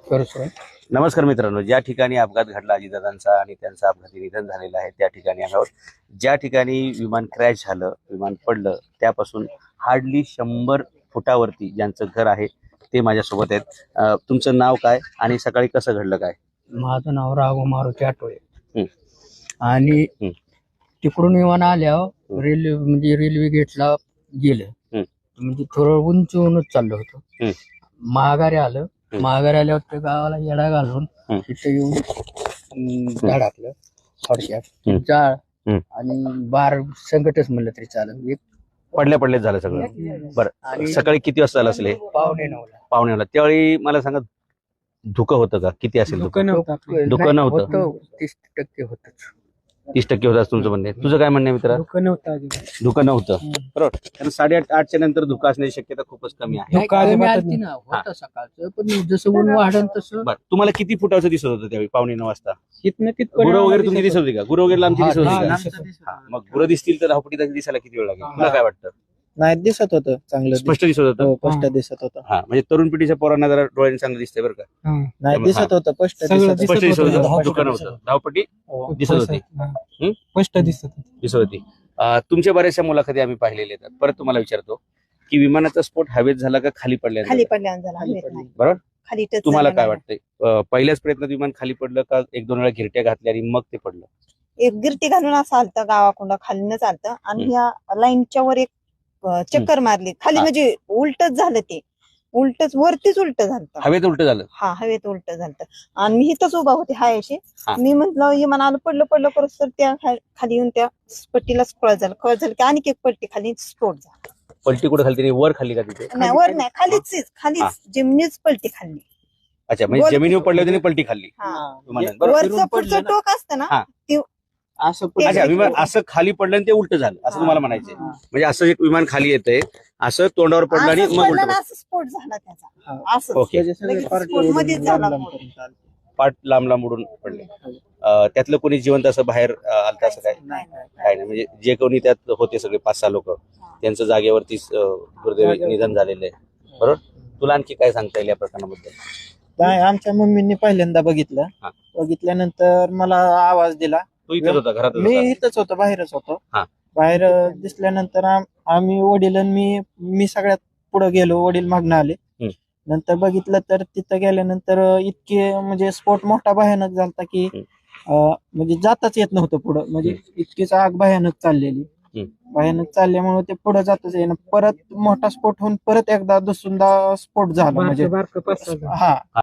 नमस्कार मित्रांनो, ज्या ठिकाणी अपघात घडला अजितदादांचा आणि त्यांचं अपघाती निधन झालेलं आहे त्या ठिकाणी आहोत. ज्या ठिकाणी विमान क्रॅश झालं, विमान पडलं, त्यापासून हार्डली 100 फुटावरती ज्यांचं घर आहे ते माझ्यासोबत आहेत. तुमचं नाव काय आणि सकाळी कसं घडलं काय? माझं नाव राघव मारुती आठवले. आणि तिकडून विमान आल्यावर रेल्वे गेटला गेलं. म्हणजे थोडं उंचूनच चाललं होतं. माघारी आलं. माघारी आल्यावर त्या गावाला येडा घालून तिथे येऊन धडकलं. थोडक्यात जाळ आणि बार संकटच म्हणलं तरी चालेल. एक पडलेच झालं सगळं. बरं, सकाळी किती वाजता झालं असेल हे? 8:45ला. पावणेला. त्यावेळी मला सांगा, धुकं होतं का? किती असेल धुकं? धुकं नव्हतं. 30% होतच. 30% होतं तुमचं म्हणणं आहे. तुझं काय म्हणणं आहे मित्रा? धुकं नव्हतं, बरोबर. कारण 8:30च्या नंतर धुकं असण्याची शक्यता खूपच कमी आहे. होतं सकाळचं, पण जसं ऊन वाढन तसं. बरं, तुम्हाला किती फुटाचं दिसत होतं त्यावेळी 8:45 वाजता? गुरं वगैरे तुमची दिसत होती का? गुरं वगैरे लांबची दिसत होती का? मग गुरं दिसतील तर धावपट्टी दिसायला किती वेळ लागेल? तुला काय वाटतं? नाही, दिसत होतं चांगलं. स्पष्ट दिसत होतं. स्पष्ट दिसत होतं. हा, म्हणजे तरुण पिढीच्या पोरांना जरा डोळ्यांनी चांगलं दिसतंय बरं का? नाही, दिसत होतं. स्पष्ट स्पष्ट दिसत होतं. धुकं नव्हतं. धावपट्टी दिसत होती. स्पष्ट दिसत होती. तुमच्या बऱ्याचशा मुलाखती आम्ही पाहिलेल्या आहेत. परत तुम्हाला विचारतो की विमानाचा स्फोट हवेत झाला का खाली पडल्यानंतर? खाली पडल्यावर झाला, हवेत नाही. बरोबर. खाली टच तुम्हाला झालं काय नाही. वाटतंय? पहिल्याच प्रयत्नात विमान खाली पडलं का 1-2 वेळा घिरट्या घातल्या आणि मग ते पडलं? एक गिरटी घालून असं आलतं गावाकडं, खालीनं चालतं आणि ह्या लाईनच्या वर एक चक्कर मारली खाली. म्हणजे उलटच झालं, ते उलटच वरतीच उलट झालं. हवेत उलट झालं. हा, हवेत उलट झालं. आणि मी इथंच उभा होते हायशी. हा. मी म्हंटल विमान आलं, पडलं करत तर त्या खाली येऊन त्या पट्टीला कळ झालं की आणखी एक पट्टी खाली स्फोट झाला. पलटी कुठे खाली? वर खाली का तिथे? नाही, वर नाही, खालीच जमिनीच पलटी खाल्ली. अच्छा, म्हणजे जमिनीवर पडल्यावर त्याने पलटी खाल्ली. वरचं पुढचं टोक असतं ना, ते असं अच्छा, विमान असं खाली पडलं आणि ते उलट झालं असं तुम्हाला म्हणायचंय? म्हणजे असं एक विमान खाली येतंय, असं तोंडावर पडलं आणि मग उलट. असं स्फोट झाला त्याचा. असं ओके. मध्येच झाला. पाठ लांब उडून पडले. त्यातलं कोणी जिवंत असं बाहेर आलं असं काय? काय नाही. म्हणजे जे कोणी त्यात होते सगळे 5-6 लोक, त्यांचं जागेवरतीच दुर्दैवी निधन झालेलं आहे. बरोबर. तुला आणखी काय सांगता येईल या प्रकरणाबद्दल? नाही, आमच्या मम्मींनी पहिल्यांदा बघितलं. बघितल्यानंतर मला आवाज दिला. तू इथेच होता घरात? मी इथंच होतो, बाहेरच होतो. बाहेर दिसल्यानंतर आम्ही वडील आणि मी सगळ्यात पुढे गेलो. वडील मागणं आले. नंतर बघितलं तर तिथं गेल्यानंतर इतके म्हणजे स्फोट मोठा भयानक झालता की म्हणजे जाताच येत नव्हतं पुढं. म्हणजे इतकीच आग भयानक चाललेली. भयानक चालल्यामुळे ते पुढे जातच येईना. परत मोठा स्फोट होऊन परत एकदा दुसऱ्यांदा स्फोट झाला. म्हणजे हा